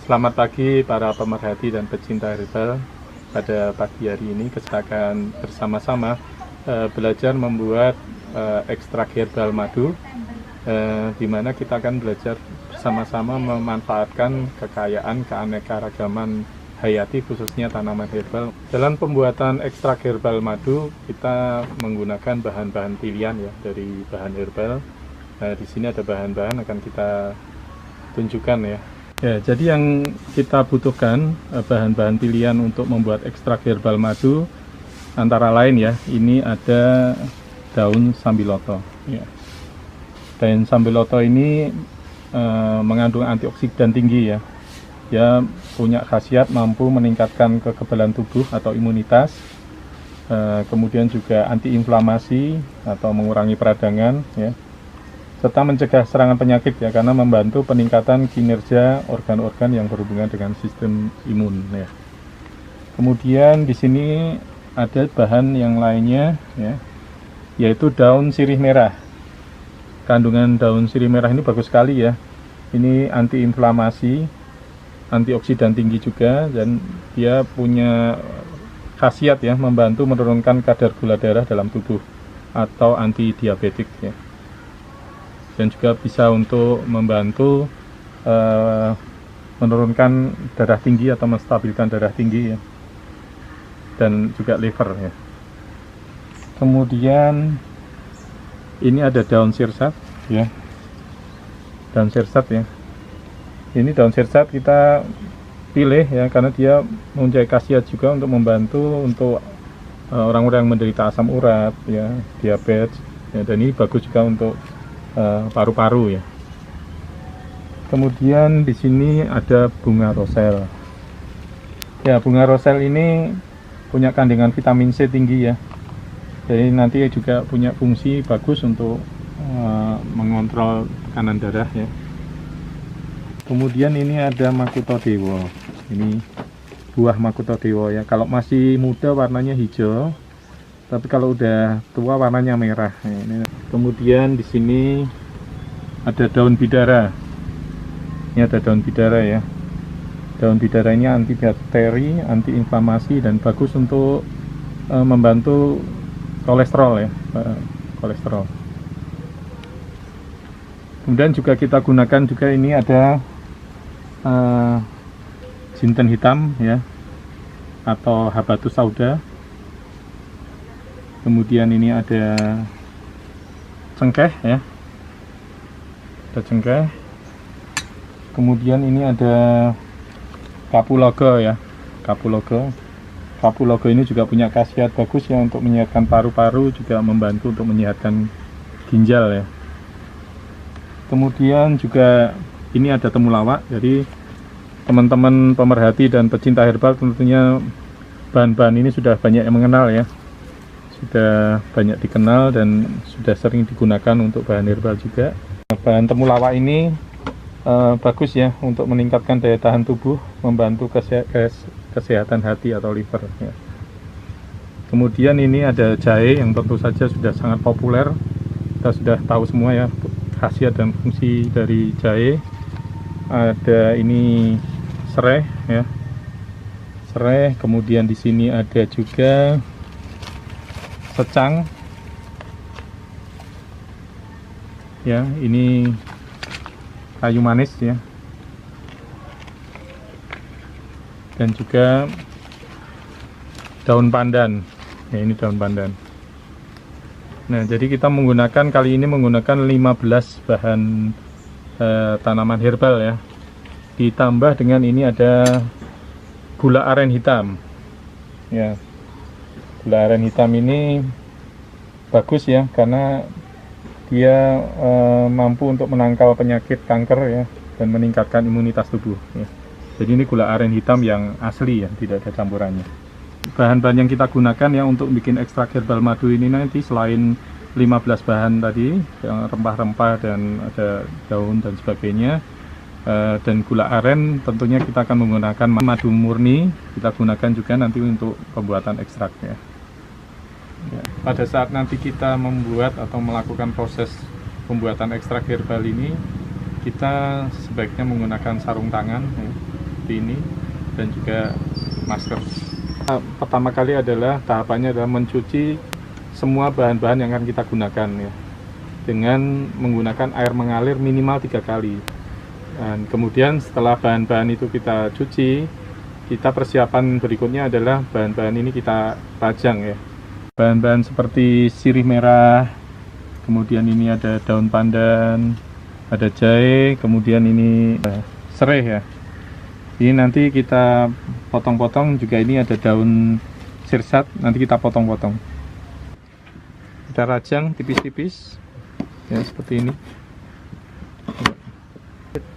Selamat pagi para pemerhati dan pecinta herbal. Pada pagi hari ini kita akan bersama-sama belajar membuat ekstrak herbal madu, di mana kita akan belajar bersama-sama memanfaatkan kekayaan keanekaragaman hayati, khususnya tanaman herbal. Dalam pembuatan ekstrak herbal madu, kita menggunakan bahan-bahan pilihan ya dari bahan herbal. Di sini ada bahan-bahan akan kita tunjukkan ya. Ya, jadi yang kita butuhkan bahan-bahan pilihan untuk membuat ekstrak herbal madu antara lain ya, ini ada daun sambiloto. Ya. Daun sambiloto ini mengandung antioksidan tinggi ya. Dia punya khasiat mampu meningkatkan kekebalan tubuh atau imunitas, kemudian juga antiinflamasi atau mengurangi peradangan ya, serta mencegah serangan penyakit ya, karena membantu peningkatan kinerja organ-organ yang berhubungan dengan sistem imun ya. Kemudian di sini ada bahan yang lainnya ya, yaitu daun sirih merah. Kandungan daun sirih merah ini bagus sekali ya. Ini antiinflamasi, antioksidan tinggi juga, dan dia punya khasiat ya, membantu menurunkan kadar gula darah dalam tubuh atau anti diabetik ya. Dan juga bisa untuk membantu menurunkan darah tinggi atau menstabilkan darah tinggi ya, dan juga liver ya. Kemudian ini ada daun sirsat ya, daun sirsat ya. Ini daun sirsat kita pilih ya, karena dia mempunyai khasiat juga untuk membantu untuk orang-orang yang menderita asam urat ya, diabetes ya, dan ini bagus juga untuk paru-paru ya. Kemudian di sini ada bunga rosel. Ya, bunga rosel ini punya kandungan vitamin C tinggi ya. Jadi nanti juga punya fungsi bagus untuk mengontrol tekanan darah ya. Kemudian ini ada Makutodewo. Ini buah Makutodewo ya. Kalau masih muda warnanya hijau, tapi kalau udah tua warnanya merah. Ini. Kemudian di sini ada daun bidara. Ini ada daun bidara ya. Daun bidara ini antibakteri, antiinflamasi, dan bagus untuk membantu kolesterol ya, kolesterol. Kemudian juga kita gunakan juga ini ada jinten hitam ya, atau habatus sauda. Kemudian ini ada cengkeh ya, ada cengkeh. Kemudian ini ada kapulaga ya, kapulaga. Kapulaga ini juga punya khasiat bagus ya untuk menyehatkan paru-paru, juga membantu untuk menyehatkan ginjal ya. Kemudian juga ini ada temulawak. Jadi teman-teman pemerhati dan pecinta herbal tentunya bahan-bahan ini sudah banyak yang mengenal ya, sudah banyak dikenal dan sudah sering digunakan untuk bahan herbal juga. Bahan temulawak ini bagus ya untuk meningkatkan daya tahan tubuh, membantu kesehatan hati atau liver ya. Kemudian ini ada jahe yang tentu saja sudah sangat populer, kita sudah tahu semua ya khasiat dan fungsi dari jahe. Ada ini serai ya, serai. Kemudian di sini ada juga secang ya, ini kayu manis ya, dan juga daun pandan ya, ini daun pandan. Nah, jadi kita menggunakan kali ini menggunakan 15 bahan tanaman herbal ya, ditambah dengan ini ada gula aren hitam ya. Gula aren hitam ini bagus ya, karena dia mampu untuk menangkal penyakit kanker ya, dan meningkatkan imunitas tubuh ya. Jadi ini gula aren hitam yang asli ya, tidak ada campurannya. Bahan-bahan yang kita gunakan ya untuk bikin ekstrak herbal madu ini nanti, selain 15 bahan tadi yang rempah-rempah dan ada daun dan sebagainya, dan gula aren, tentunya kita akan menggunakan madu murni, kita gunakan juga nanti untuk pembuatan ekstraknya. Ya, pada saat nanti kita membuat atau melakukan proses pembuatan ekstrak herbal ini, kita sebaiknya menggunakan sarung tangan ya, seperti ini, dan juga masker. Pertama kali adalah tahapannya adalah mencuci semua bahan-bahan yang akan kita gunakan ya, dengan menggunakan air mengalir minimal 3 kali. Dan kemudian setelah bahan-bahan itu kita cuci, kita persiapan berikutnya adalah bahan-bahan ini kita pajang ya. Bahan-bahan seperti sirih merah, kemudian ini ada daun pandan, ada jahe, kemudian ini serai ya. Ini nanti kita potong-potong, juga ini ada daun sirsat, nanti kita potong-potong. Kita rajang tipis-tipis ya, seperti ini.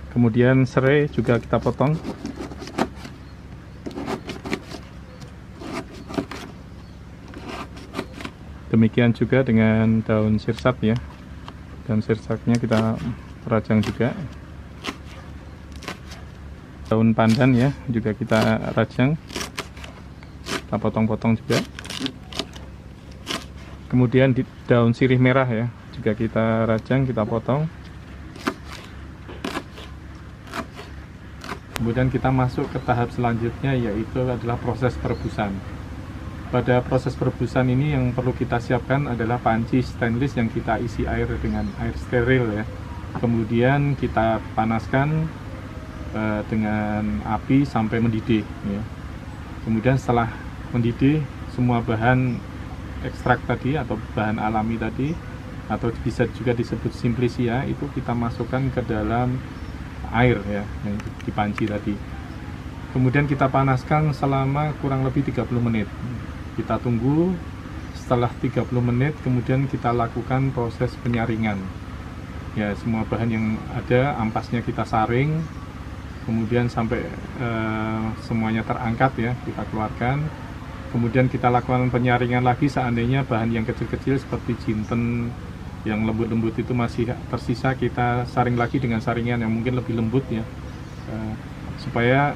Kemudian serai juga kita potong. Demikian juga dengan daun sirsat ya. Daun sirsatnya kita rajang juga. Daun pandan ya, juga kita rajang. Kita potong-potong juga. Kemudian di daun sirih merah ya, juga kita rajang, kita potong. Kemudian kita masuk ke tahap selanjutnya, yaitu adalah proses perebusan. Pada proses perebusan ini yang perlu kita siapkan adalah panci stainless yang kita isi air dengan air steril ya. Kemudian kita panaskan dengan api sampai mendidih ya. Kemudian setelah mendidih, semua bahan ekstrak tadi atau bahan alami tadi, atau bisa juga disebut simplicia, itu kita masukkan ke dalam air ya, yang di panci tadi. Kemudian kita panaskan selama kurang lebih 30 menit. Kita tunggu, setelah 30 menit kemudian kita lakukan proses penyaringan ya. Semua bahan yang ada, ampasnya kita saring, kemudian sampai semuanya terangkat ya, kita keluarkan. Kemudian kita lakukan penyaringan lagi, seandainya bahan yang kecil-kecil seperti jinten yang lembut-lembut itu masih tersisa, kita saring lagi dengan saringan yang mungkin lebih lembut ya, supaya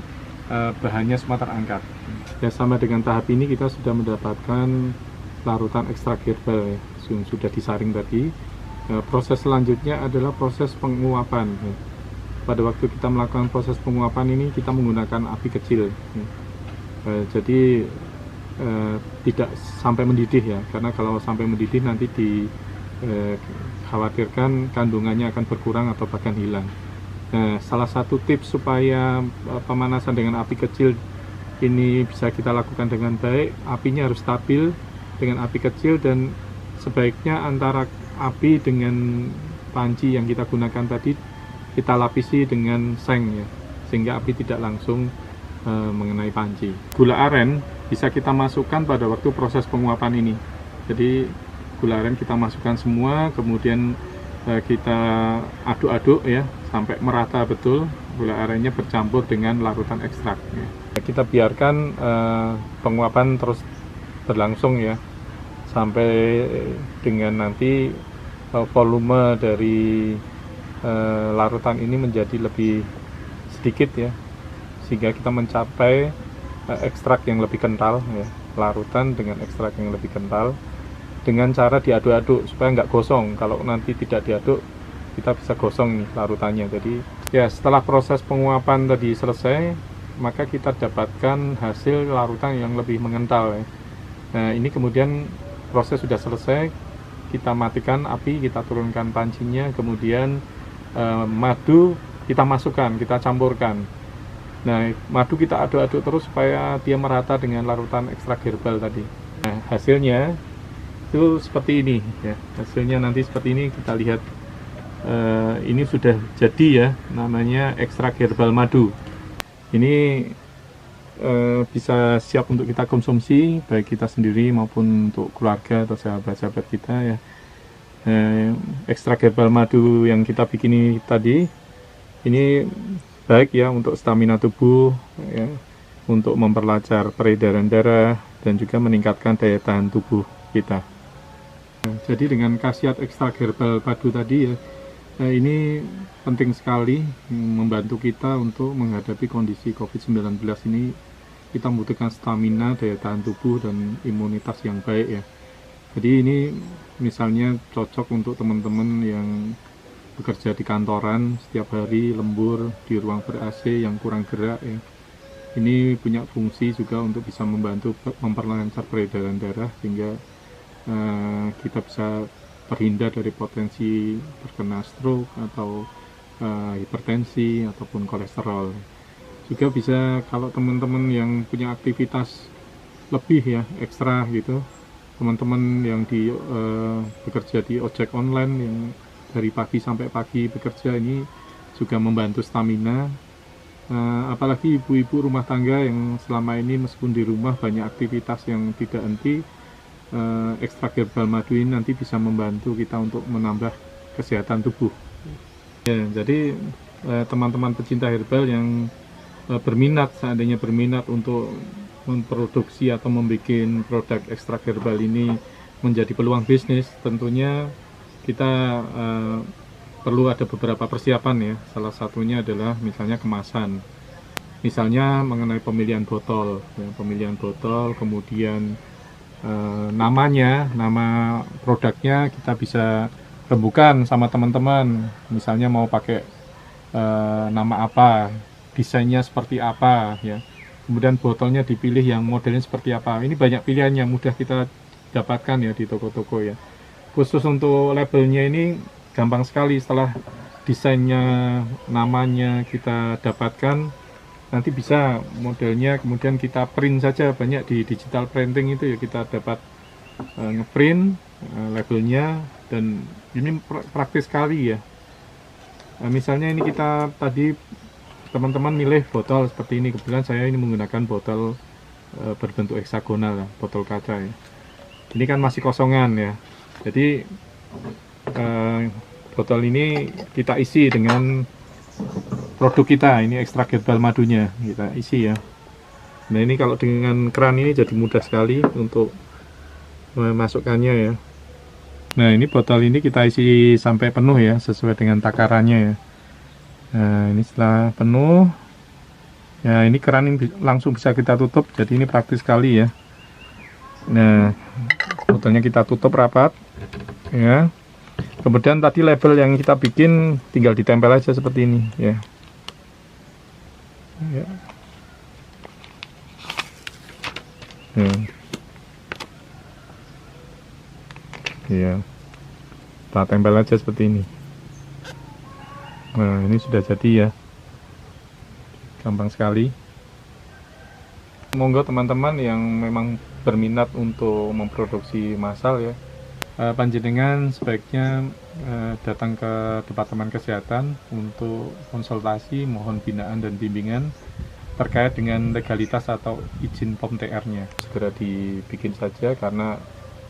bahannya semua terangkat. Ya, sama dengan tahap ini kita sudah mendapatkan larutan ekstrak herbal ya, yang sudah disaring tadi. Proses selanjutnya adalah proses penguapan ya. Pada waktu kita melakukan proses penguapan ini, kita menggunakan api kecil ya. Jadi tidak sampai mendidih ya, karena kalau sampai mendidih nanti dikhawatirkan kandungannya akan berkurang atau bahkan hilang. Nah, salah satu tips supaya pemanasan dengan api kecil ini bisa kita lakukan dengan baik, apinya harus stabil dengan api kecil, dan sebaiknya antara api dengan panci yang kita gunakan tadi kita lapisi dengan seng ya, sehingga api tidak langsung mengenai panci. Gula aren bisa kita masukkan pada waktu proses penguapan ini. Jadi gula aren kita masukkan semua, kemudian kita aduk-aduk ya sampai merata betul, gula arennya bercampur dengan larutan ekstrak ya. Kita biarkan penguapan terus berlangsung ya, sampai dengan nanti volume dari larutan ini menjadi lebih sedikit ya, sehingga kita mencapai ekstrak yang lebih kental ya, larutan dengan ekstrak yang lebih kental, dengan cara diaduk-aduk supaya nggak gosong. Kalau nanti tidak diaduk, kita bisa gosong nih larutannya. Jadi ya, setelah proses penguapan tadi selesai, maka kita dapatkan hasil larutan yang lebih mengental ya. Nah, ini kemudian proses sudah selesai, kita matikan api, kita turunkan pancinya, kemudian madu kita masukkan, kita campurkan. Nah, madu kita aduk-aduk terus supaya dia merata dengan larutan ekstrak herbal tadi. Nah, hasilnya itu seperti ini ya. Hasilnya nanti seperti ini, kita lihat. Ini sudah jadi ya, namanya ekstrak herbal madu. Ini bisa siap untuk kita konsumsi, baik kita sendiri maupun untuk keluarga atau sahabat-sahabat kita ya. Ekstrak herbal madu yang kita bikin ini tadi, ini baik ya untuk stamina tubuh ya, untuk memperlancar peredaran darah, dan juga meningkatkan daya tahan tubuh kita. Jadi dengan khasiat ekstrak herbal madu tadi ya, ini penting sekali membantu kita untuk menghadapi kondisi COVID-19 ini. Kita membutuhkan stamina, daya tahan tubuh, dan imunitas yang baik ya. Jadi ini misalnya cocok untuk teman-teman yang bekerja di kantoran setiap hari lembur di ruang ber AC yang kurang gerak ya. Ini punya fungsi juga untuk bisa membantu memperlancar peredaran darah, sehingga kita bisa terhindar dari potensi terkena stroke atau hipertensi ataupun kolesterol. Juga bisa kalau teman-teman yang punya aktivitas lebih ya, ekstra gitu, teman-teman yang bekerja di ojek online yang dari pagi sampai pagi bekerja, ini juga membantu stamina. Apalagi ibu-ibu rumah tangga yang selama ini meskipun di rumah banyak aktivitas yang tidak henti, ekstrak herbal madu ini nanti bisa membantu kita untuk menambah kesehatan tubuh. Ya, jadi teman-teman pecinta herbal yang seandainya berminat untuk memproduksi atau membuat produk ekstrak herbal ini menjadi peluang bisnis, tentunya kita perlu ada beberapa persiapan ya. Salah satunya adalah misalnya kemasan, misalnya mengenai pemilihan botol ya, kemudian nama produknya kita bisa rembukan sama teman-teman, misalnya mau pakai nama apa, desainnya seperti apa ya, kemudian botolnya dipilih yang modelnya seperti apa. Ini banyak pilihan yang mudah kita dapatkan ya di toko-toko ya. Khusus untuk labelnya ini gampang sekali, setelah desainnya, namanya kita dapatkan, nanti bisa modelnya kemudian kita print saja. Banyak di digital printing itu ya, kita dapat ngeprint labelnya, dan ini praktis sekali ya. Misalnya ini kita tadi teman-teman milih botol seperti ini, kebetulan saya ini menggunakan botol berbentuk heksagonal ya, botol kaca ya. Ini kan masih kosongan ya, jadi botol ini kita isi dengan produk kita, ini ekstrak herbal madunya kita isi ya. Nah ini kalau dengan keran ini jadi mudah sekali untuk memasukkannya ya. Nah ini botol ini kita isi sampai penuh ya, sesuai dengan takarannya ya. Nah ini setelah penuh ya, ini keran ini langsung bisa kita tutup, jadi ini praktis sekali ya. Nah botolnya kita tutup rapat ya, kemudian tadi label yang kita bikin tinggal ditempel aja seperti ini ya. Ya, kita tempel aja seperti ini. Nah ini sudah jadi ya, gampang sekali. Monggo teman-teman yang memang berminat untuk memproduksi massal ya, panjenengan sebaiknya datang ke Departemen Kesehatan untuk konsultasi, mohon binaan dan bimbingan terkait dengan legalitas atau izin POM TR-nya. Segera dibikin saja, karena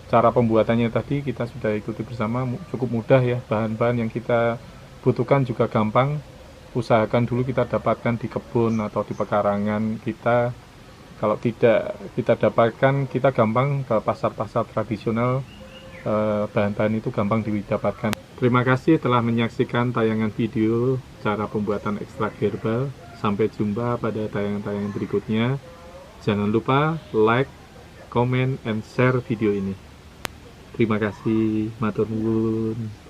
cara pembuatannya tadi kita sudah ikuti bersama, cukup mudah ya. Bahan-bahan yang kita butuhkan juga gampang. Usahakan dulu kita dapatkan di kebun atau di pekarangan kita. Kalau tidak kita dapatkan, kita gampang ke pasar-pasar tradisional, bahan-bahan itu gampang didapatkan. Terima kasih telah menyaksikan tayangan video cara pembuatan ekstrak herbal. Sampai jumpa pada tayangan-tayangan berikutnya. Jangan lupa like, comment, and share video ini. Terima kasih, matur nuwun.